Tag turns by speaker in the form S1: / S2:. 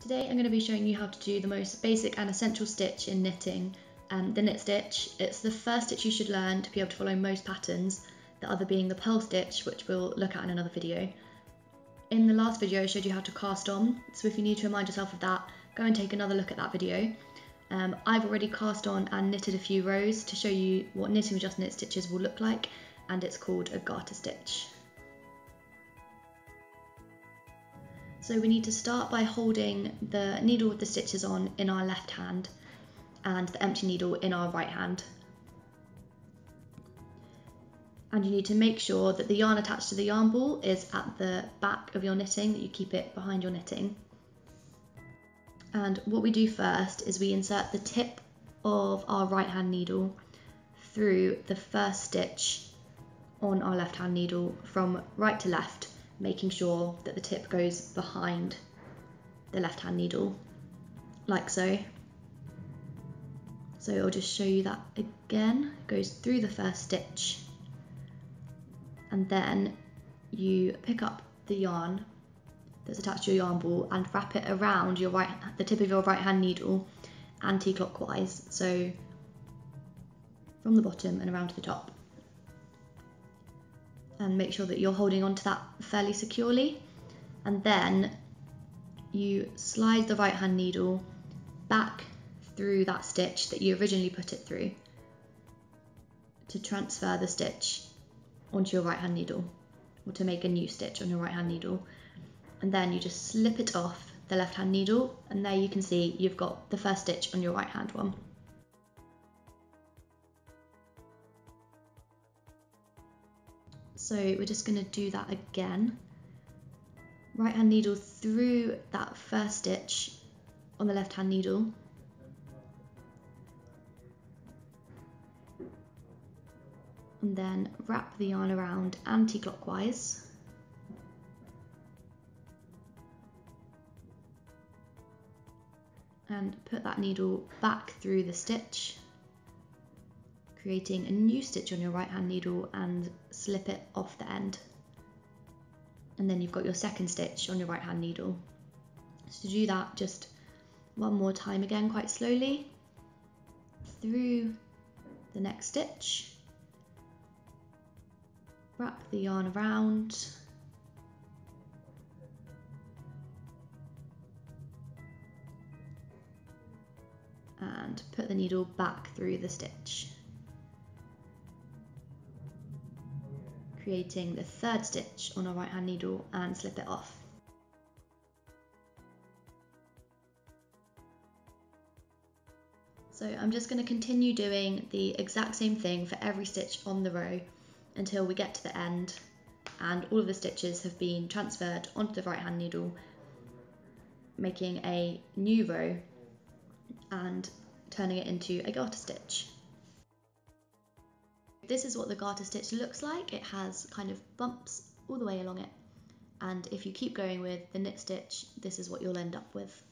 S1: Today I'm going to be showing you how to do the most basic and essential stitch in knitting, the knit stitch. It's the first stitch you should learn to be able to follow most patterns, the other being the purl stitch, which we'll look at in another video. In the last video I showed you how to cast on, so if you need to remind yourself of that, go and take another look at that video. I've already cast on and knitted a few rows to show you what knitting with just knit stitches will look like, and it's called a garter stitch. So we need to start by holding the needle with the stitches on in our left hand and the empty needle in our right hand. And you need to make sure that the yarn attached to the yarn ball is at the back of your knitting, that you keep it behind your knitting. And what we do first is we insert the tip of our right hand needle through the first stitch on our left hand needle from right to left, making sure that the tip goes behind the left hand needle, like so. So I'll just show you that again. It goes through the first stitch, and then you pick up the yarn that's attached to your yarn ball and wrap it around the tip of your right hand needle anti-clockwise, so from the bottom and around to the top. And make sure that you're holding onto that fairly securely, and then you slide the right hand needle back through that stitch that you originally put it through to transfer the stitch onto your right hand needle, or to make a new stitch on your right hand needle. And then you just slip it off the left hand needle, and there you can see you've got the first stitch on your right hand one. So we're just going to do that again. Right hand needle through that first stitch on the left hand needle. And then wrap the yarn around anti-clockwise. And put that needle back through the stitch, creating a new stitch on your right hand needle, and slip it off the end. And then you've got your second stitch on your right hand needle. So to do that, just one more time again, quite slowly, through the next stitch, wrap the yarn around, and put the needle back through the stitch, creating the third stitch on our right hand needle, and slip it off. So I'm just going to continue doing the exact same thing for every stitch on the row until we get to the end and all of the stitches have been transferred onto the right hand needle, making a new row and turning it into a garter stitch. This is what the garter stitch looks like. It has kind of bumps all the way along it, and if you keep going with the knit stitch, this is what you'll end up with.